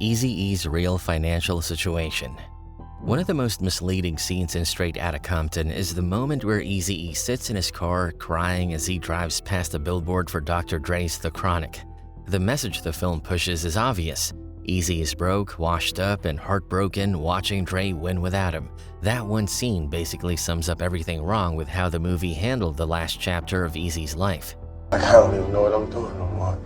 Eazy-E's real financial situation. One of the most misleading scenes in Straight Outta Compton is the moment where Eazy-E sits in his car crying as he drives past a billboard for Dr. Dre's The Chronic. The message the film pushes is obvious. Eazy is broke, washed up, and heartbroken watching Dre win without him. That one scene basically sums up everything wrong with how the movie handled the last chapter of Eazy's life. I don't even know what I'm doing no more.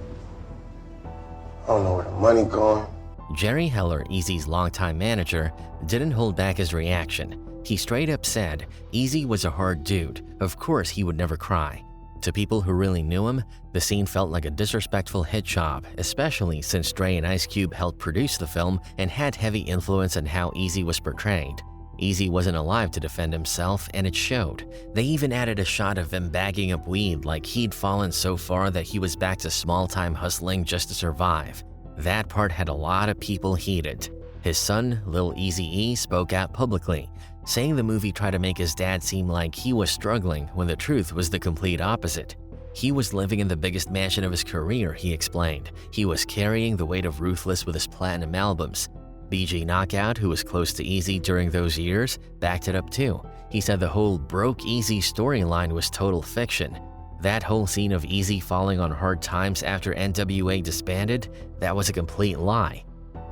I don't know where the money going. Jerry Heller, Eazy's longtime manager, didn't hold back his reaction. He straight up said Eazy was a hard dude. Of course he would never cry. To people who really knew him, the scene felt like a disrespectful hit job, especially since Dre and Ice Cube helped produce the film and had heavy influence on how Eazy was portrayed. Eazy wasn't alive to defend himself, and it showed. They even added a shot of him bagging up weed like he'd fallen so far that he was back to small-time hustling just to survive. That part had a lot of people heated. His son, Lil Eazy-E, spoke out publicly, saying the movie tried to make his dad seem like he was struggling when the truth was the complete opposite. He was living in the biggest mansion of his career, he explained. He was carrying the weight of Ruthless with his platinum albums. BG Knockout, who was close to Eazy during those years, backed it up too. He said the whole Broke Eazy storyline was total fiction. That whole scene of Eazy falling on hard times after NWA disbanded, that was a complete lie.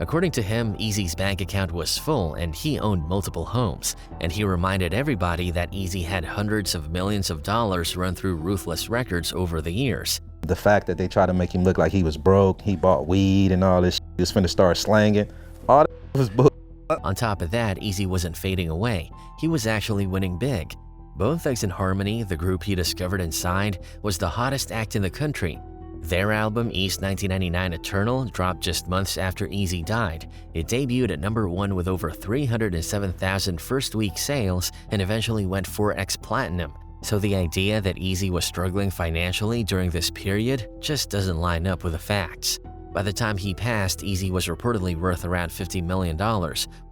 According to him, Eazy's bank account was full and he owned multiple homes, and he reminded everybody that Eazy had hundreds of millions of dollars run through Ruthless Records over the years. The fact that they tried to make him look like he was broke, he bought weed and all this, he was finna start slanging, all that was bull. On top of that, Eazy wasn't fading away. He was actually winning big. Bone Thugs-n-Harmony, the group he discovered and signed, was the hottest act in the country. Their album, East 1999 Eternal, dropped just months after Eazy died. It debuted at #1 with over 307,000 first-week sales and eventually went 4x platinum. So the idea that Eazy was struggling financially during this period just doesn't line up with the facts. By the time he passed, Eazy was reportedly worth around $50 million,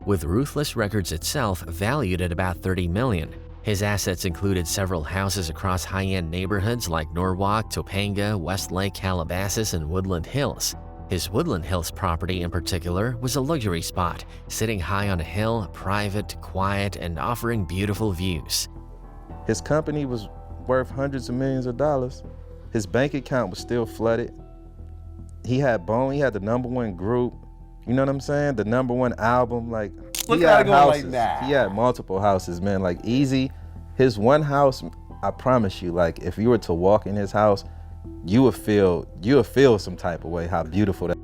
with Ruthless Records itself valued at about $30 million. His assets included several houses across high-end neighborhoods like Norwalk, Topanga, Westlake, Calabasas, and Woodland Hills. His Woodland Hills property in particular was a luxury spot, sitting high on a hill, private, quiet, and offering beautiful views. His company was worth hundreds of millions of dollars. His bank account was still flooded. He had Bone, he had the #1 group, you know what I'm saying? The #1 album, like, Look he at had it going houses. like that. He had multiple houses, man. Like Eazy, his one house, I promise you, like if you were to walk in his house, you would feel some type of way how beautiful that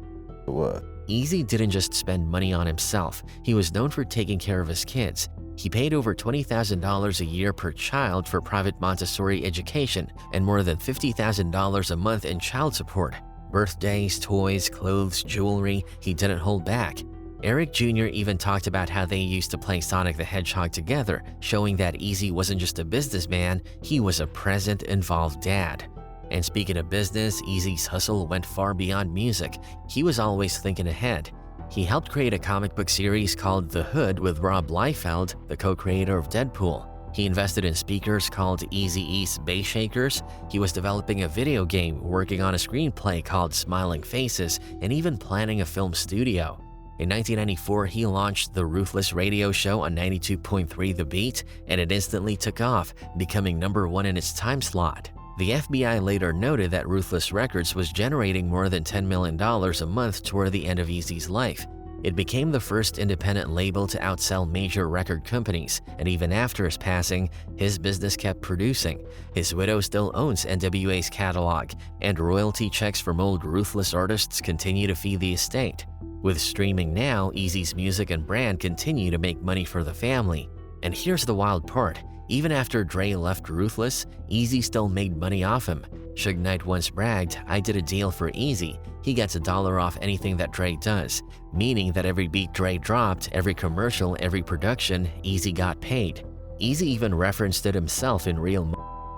was. Eazy didn't just spend money on himself. He was known for taking care of his kids. He paid over $20,000 a year per child for private Montessori education and more than $50,000 a month in child support. Birthdays, toys, clothes, jewelry, he didn't hold back. Eric Jr. even talked about how they used to play Sonic the Hedgehog together, showing that Eazy wasn't just a businessman, he was a present, involved dad. And speaking of business, Eazy's hustle went far beyond music. He was always thinking ahead. He helped create a comic book series called The Hood with Rob Liefeld, the co-creator of Deadpool. He invested in speakers called Eazy-E's Bass Shakers. He was developing a video game, working on a screenplay called Smiling Faces, and even planning a film studio. In 1994, he launched the Ruthless radio show on 92.3 The Beat, and it instantly took off, becoming #1 in its time slot. The FBI later noted that Ruthless Records was generating more than $10 million a month toward the end of Eazy's life. It became the first independent label to outsell major record companies, and even after his passing, his business kept producing. His widow still owns NWA's catalog, and royalty checks from old Ruthless artists continue to feed the estate. With streaming now, Eazy's music and brand continue to make money for the family. And here's the wild part. Even after Dre left Ruthless, Eazy still made money off him. Suge Knight once bragged, "I did a deal for Eazy. He gets $1 off anything that Dre does," meaning that every beat Dre dropped, every commercial, every production, Eazy got paid. Eazy even referenced it himself in real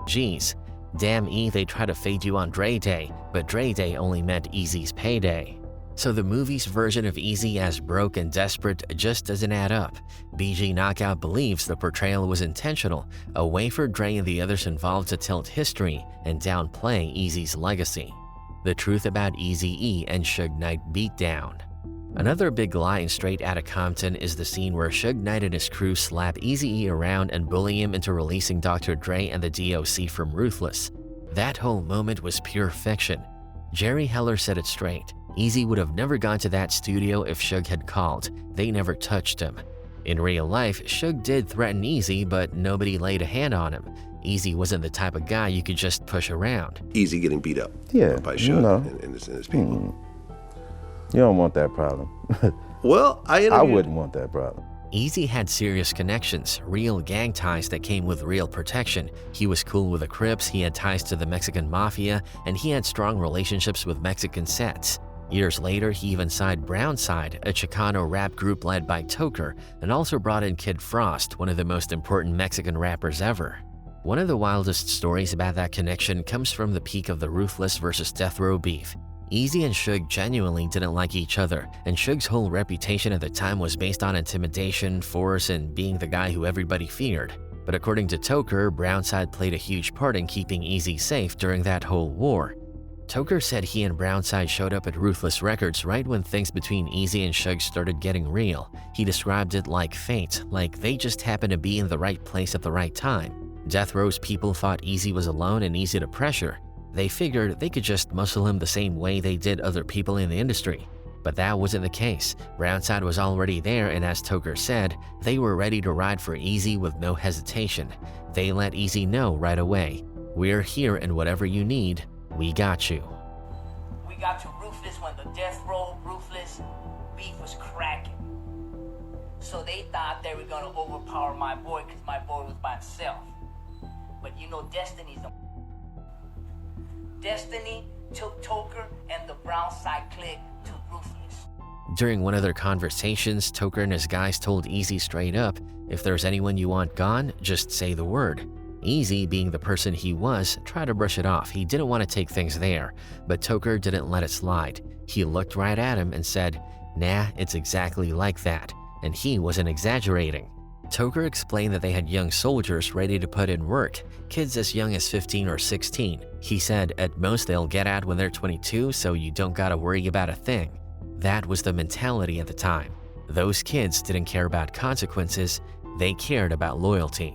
G's. "Damn E, they try to fade you on Dre Day, but Dre Day only meant Eazy's payday." So the movie's version of Eazy as broke and desperate just doesn't add up. BG Knockout believes the portrayal was intentional, a way for Dre and the others involved to tilt history and downplay Eazy's legacy. The truth about Eazy-E and Suge Knight Beatdown. Another big lie in Straight Outta Compton is the scene where Suge Knight and his crew slap Eazy-E around and bully him into releasing Dr. Dre and the DOC from Ruthless. That whole moment was pure fiction. Jerry Heller said it straight. Eazy would have never gone to that studio if Suge had called. They never touched him. In real life, Suge did threaten Eazy, but nobody laid a hand on him. Eazy wasn't the type of guy you could just push around. Eazy getting beat up by Suge you know. and his people. You don't want that problem. Well, I wouldn't want that problem. Eazy had serious connections, real gang ties that came with real protection. He was cool with the Crips, he had ties to the Mexican Mafia, and he had strong relationships with Mexican sets. Years later, he even signed Brownside, a Chicano rap group led by Toker, and also brought in Kid Frost, one of the most important Mexican rappers ever. One of the wildest stories about that connection comes from the peak of the Ruthless versus Death Row beef. Eazy and Suge genuinely didn't like each other, and Suge's whole reputation at the time was based on intimidation, force, and being the guy who everybody feared. But according to Toker, Brownside played a huge part in keeping Eazy safe during that whole war. Toker said he and Brownside showed up at Ruthless Records right when things between Eazy and Suge started getting real. He described it like fate, like they just happened to be in the right place at the right time. Death Row's people thought Eazy was alone and easy to pressure. They figured they could just muscle him the same way they did other people in the industry. But that wasn't the case. Brownside was already there, and as Toker said, they were ready to ride for Eazy with no hesitation. They let Eazy know right away, "We're here and whatever you need, we got you." We got to Ruthless when the Death Row Ruthless beef was cracking. So they thought they were gonna overpower my boy because my boy was by himself. But you know Destiny took Toker and the Brownside clique to Ruthless. During one of their conversations, Toker and his guys told Eazy straight up, "If there's anyone you want gone, just say the word." Eazy, being the person he was, tried to brush it off. He didn't want to take things there, but Toker didn't let it slide. He looked right at him and said, "Nah, it's exactly like that." And he wasn't exaggerating. Toker explained that they had young soldiers ready to put in work, kids as young as 15 or 16. He said, "At most they'll get out when they're 22, so you don't gotta worry about a thing." That was the mentality at the time. Those kids didn't care about consequences, they cared about loyalty.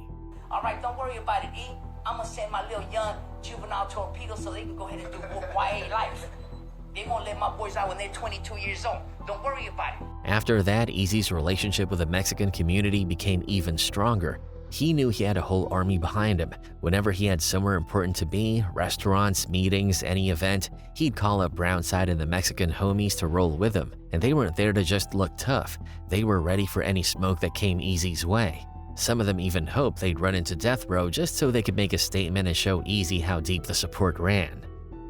All right, don't worry about it, E. I'm gonna send my little young juvenile torpedo so they can go ahead and do YA life. They won't let my boys out when they're 22 years old. Don't worry about it. After that, Eazy's relationship with the Mexican community became even stronger. He knew he had a whole army behind him. Whenever he had somewhere important to be, restaurants, meetings, any event, he'd call up Brownside and the Mexican homies to roll with him. And they weren't there to just look tough. They were ready for any smoke that came Eazy's way. Some of them even hoped they'd run into Death Row just so they could make a statement and show Eazy how deep the support ran.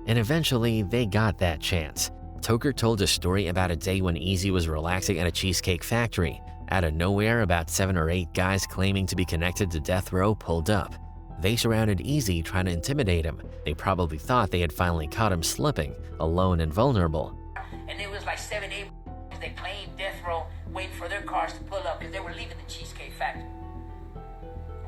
And eventually, they got that chance. Toker told a story about a day when Eazy was relaxing at a cheesecake factory. Out of nowhere, about 7 or 8 guys claiming to be connected to Death Row pulled up. They surrounded Eazy, trying to intimidate him. They probably thought they had finally caught him slipping, alone and vulnerable. And it was like 7, 8 that claimed Death Row waiting for their cars to pull up because they were leaving the cheesecake factory.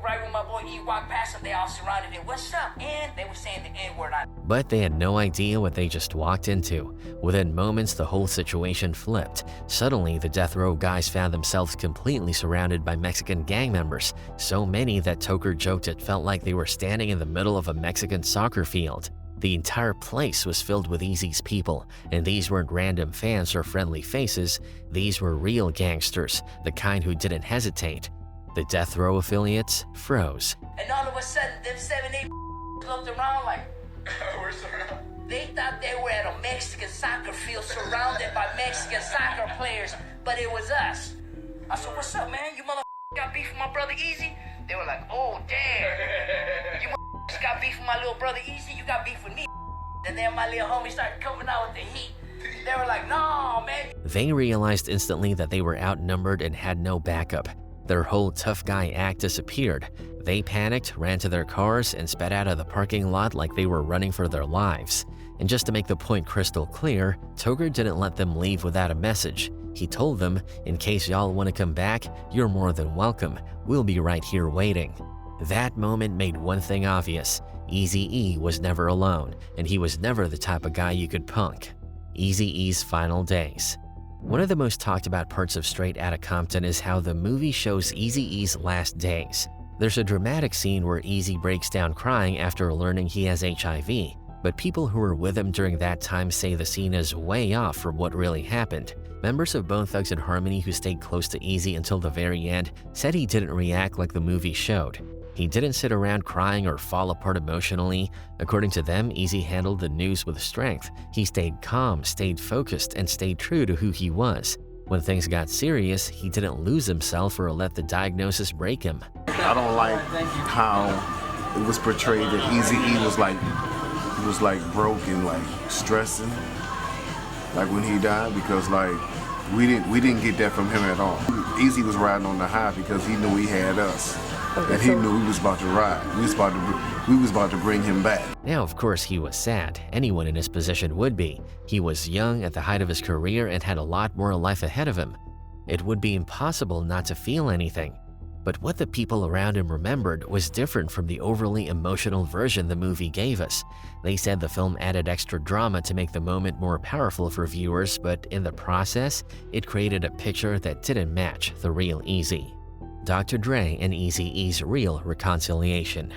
Right when my boy E walked past them, they all surrounded him. "What's up?" And they were saying the N-word on him. But they had no idea what they just walked into. Within moments, the whole situation flipped. Suddenly, the Death Row guys found themselves completely surrounded by Mexican gang members, so many that Toker joked it felt like they were standing in the middle of a Mexican soccer field. The entire place was filled with Eazy's people, and these weren't random fans or friendly faces. These were real gangsters, the kind who didn't hesitate. The Death Row affiliates froze. And all of a sudden, them 7, 8 looked around like, we're surrounded. They thought they were at a Mexican soccer field surrounded by Mexican soccer players, but it was us. I said, "What's up, man? You motherfuckers got beef with my brother Eazy?" They were like, "Oh, damn. You motherfuckers got beef with my little brother Eazy? You got beef with me." And then my little homie started coming out with the heat. They were like, "No, man." They realized instantly that they were outnumbered and had no backup. Their whole tough guy act disappeared. They panicked, ran to their cars, and sped out of the parking lot like they were running for their lives. And just to make the point crystal clear, Toker didn't let them leave without a message. He told them, "In case y'all want to come back, you're more than welcome. We'll be right here waiting." That moment made one thing obvious. Eazy-E was never alone, and he was never the type of guy you could punk. Eazy-E's final days. One of the most talked about parts of Straight Outta Compton is how the movie shows Eazy-E's last days. There's a dramatic scene where Eazy breaks down crying after learning he has HIV, but people who were with him during that time say the scene is way off from what really happened. Members of Bone Thugs and Harmony who stayed close to Eazy until the very end said he didn't react like the movie showed. He didn't sit around crying or fall apart emotionally. According to them, Eazy handled the news with strength. He stayed calm, stayed focused, and stayed true to who he was. When things got serious, he didn't lose himself or let the diagnosis break him. I don't like how it was portrayed that Eazy-E was like broken, like stressing, like when he died, because like we didn't get that from him at all. Eazy was riding on the high because he knew he had us. And he knew we was about to ride. We was about to bring him back. Now, of course, he was sad. Anyone in his position would be. He was young, at the height of his career, and had a lot more life ahead of him. It would be impossible not to feel anything. But what the people around him remembered was different from the overly emotional version the movie gave us. They said the film added extra drama to make the moment more powerful for viewers, but in the process, it created a picture that didn't match the real Eazy. Dr. Dre and Eazy-E's real reconciliation.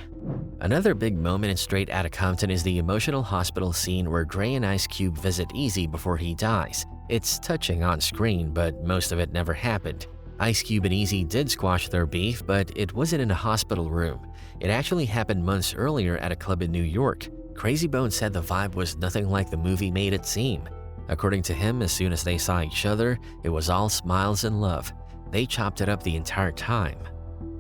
Another big moment in Straight Outta Compton is the emotional hospital scene where Dre and Ice Cube visit Eazy before he dies. It's touching on screen, but most of it never happened. Ice Cube and Eazy did squash their beef, but it wasn't in a hospital room. It actually happened months earlier at a club in New York. Crazy Bone said the vibe was nothing like the movie made it seem. According to him, as soon as they saw each other, it was all smiles and love. They chopped it up the entire time.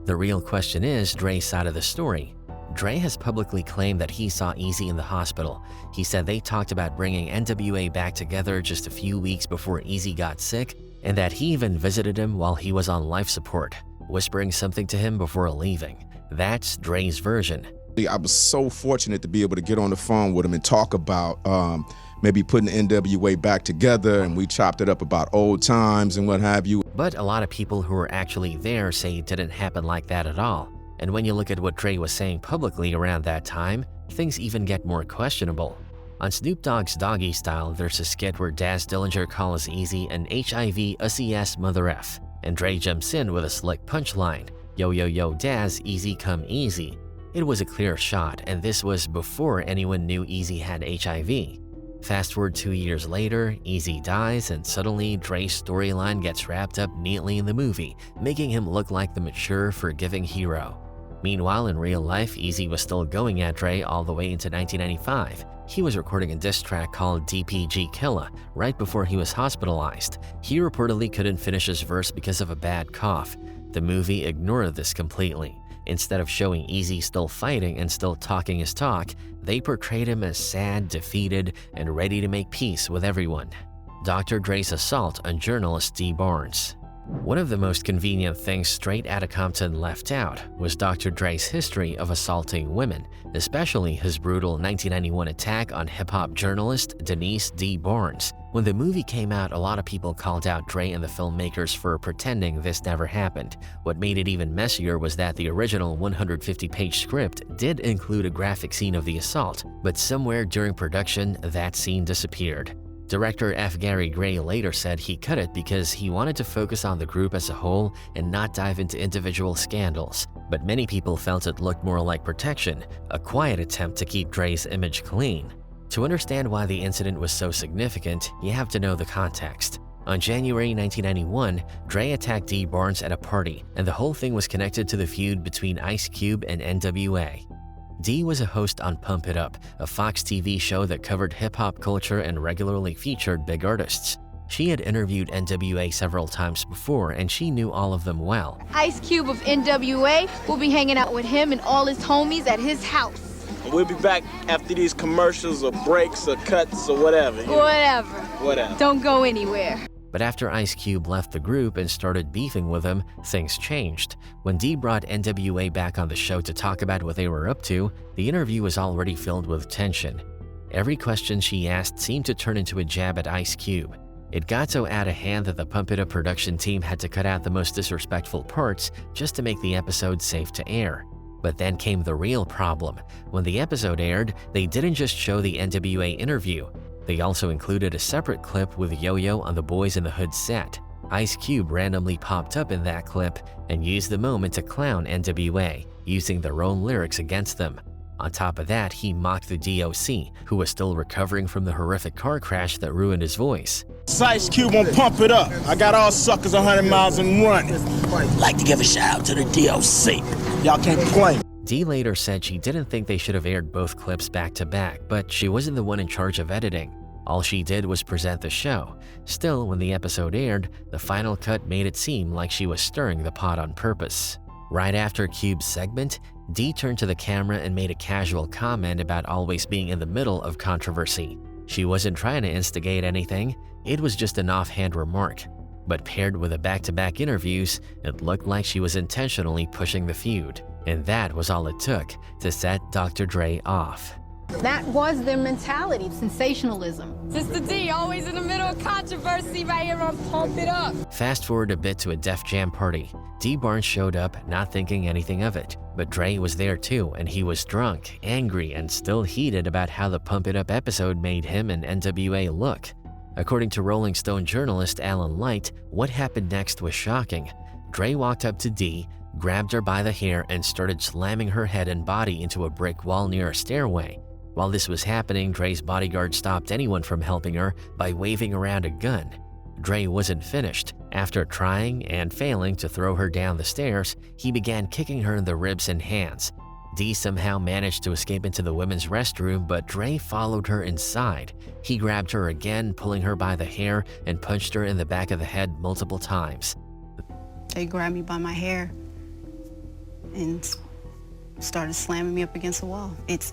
The real question is Dre's side of the story. Dre has publicly claimed that he saw Eazy in the hospital. He said they talked about bringing NWA back together just a few weeks before Eazy got sick, and that he even visited him while he was on life support, whispering something to him before leaving. That's Dre's version. I was so fortunate to be able to get on the phone with him and talk about maybe putting the NWA back together, and we chopped it up about old times and what have you. But a lot of people who were actually there say it didn't happen like that at all. And when you look at what Dre was saying publicly around that time, things even get more questionable. On Snoop Dogg's Doggy Style, there's a skit where Daz Dillinger calls Eazy an HIV ussy-ass mother F, and Dre jumps in with a slick punchline, "Yo yo yo Daz, Eazy come easy." It was a clear shot, and this was before anyone knew Eazy had HIV. Fast forward 2 years later, Eazy dies, and suddenly Dre's storyline gets wrapped up neatly in the movie, making him look like the mature, forgiving hero. Meanwhile, in real life, Eazy was still going at Dre all the way into 1995. He was recording a diss track called DPG Killa right before he was hospitalized. He reportedly couldn't finish his verse because of a bad cough. The movie ignored this completely. Instead of showing Eazy still fighting and still talking his talk, they portrayed him as sad, defeated, and ready to make peace with everyone. Dr. Dre's assault on journalist D. Barnes. One of the most convenient things Straight Outta Compton left out was Dr. Dre's history of assaulting women, especially his brutal 1991 attack on hip-hop journalist Denise D. Barnes. When the movie came out, a lot of people called out Dre and the filmmakers for pretending this never happened. What made it even messier was that the original 150-page script did include a graphic scene of the assault, but somewhere during production, that scene disappeared. Director F. Gary Gray later said he cut it because he wanted to focus on the group as a whole and not dive into individual scandals. But many people felt it looked more like protection, a quiet attempt to keep Dre's image clean. To understand why the incident was so significant, you have to know the context. On January 1991, Dre attacked D. Barnes at a party, and the whole thing was connected to the feud between Ice Cube and NWA. D was a host on Pump It Up, a Fox TV show that covered hip-hop culture and regularly featured big artists. She had interviewed NWA several times before, and she knew all of them well. Ice Cube of NWA will be hanging out with him and all his homies at his house. We'll be back after these commercials or breaks or cuts or whatever. Whatever. Don't go anywhere. But after Ice Cube left the group and started beefing with him, things changed. When D brought NWA back on the show to talk about what they were up to, the interview was already filled with tension. Every question she asked seemed to turn into a jab at Ice Cube. It got so out of hand that the Pump It Up production team had to cut out the most disrespectful parts just to make the episode safe to air. But then came the real problem. When the episode aired, they didn't just show the NWA interview. They also included a separate clip with Yo-Yo on the Boys in the Hood set. Ice Cube randomly popped up in that clip and used the moment to clown NWA, using their own lyrics against them. On top of that, he mocked the DOC, who was still recovering from the horrific car crash that ruined his voice. Ice Cube won't pump it up. I got all suckers 100 miles and running. Like to give a shout out to the DOC. Y'all can't play. Dee later said she didn't think they should have aired both clips back to back, but she wasn't the one in charge of editing. All she did was present the show. Still, when the episode aired, the final cut made it seem like she was stirring the pot on purpose. Right after Cube's segment, Dee turned to the camera and made a casual comment about always being in the middle of controversy. She wasn't trying to instigate anything, it was just an offhand remark. But paired with the back-to-back interviews, it looked like she was intentionally pushing the feud. And that was all it took to set Dr. Dre off. That was their mentality, sensationalism. Sister D, always in the middle of controversy right here on Pump It Up. Fast forward a bit to a Def Jam party. D Barnes showed up, not thinking anything of it. But Dre was there too, and he was drunk, angry, and still heated about how the Pump It Up episode made him and NWA look. According to Rolling Stone journalist Alan Light, what happened next was shocking. Dre walked up to D, grabbed her by the hair, and started slamming her head and body into a brick wall near a stairway. While this was happening, Dre's bodyguard stopped anyone from helping her by waving around a gun. Dre wasn't finished. After trying and failing to throw her down the stairs, he began kicking her in the ribs and hands. Dee somehow managed to escape into the women's restroom, but Dre followed her inside. He grabbed her again, pulling her by the hair, and punched her in the back of the head multiple times. They grabbed me by my hair and started slamming me up against the wall. It's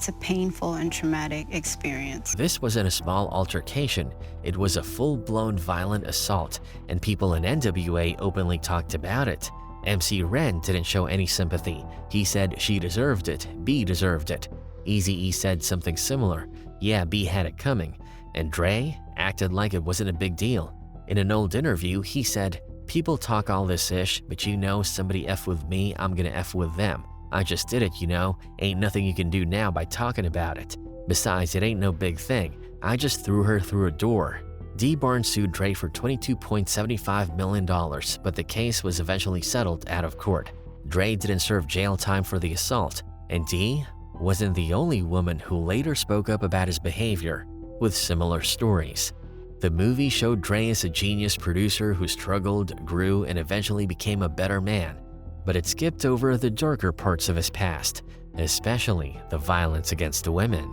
a painful and traumatic experience. This wasn't a small altercation. It was a full-blown violent assault, and people in NWA openly talked about it. MC Ren didn't show any sympathy. He said she deserved it, B deserved it. Eazy-E said something similar. Yeah, B had it coming. And Dre acted like it wasn't a big deal. In an old interview, he said, "People talk all this ish, but you know, somebody F with me, I'm gonna F with them. I just did it, you know? Ain't nothing you can do now by talking about it. Besides, it ain't no big thing. I just threw her through a door." D Barnes sued Dre for $22.75 million, but the case was eventually settled out of court. Dre didn't serve jail time for the assault, and D wasn't the only woman who later spoke up about his behavior with similar stories. The movie showed Dre as a genius producer who struggled, grew, and eventually became a better man. But it skipped over the darker parts of his past, especially the violence against women.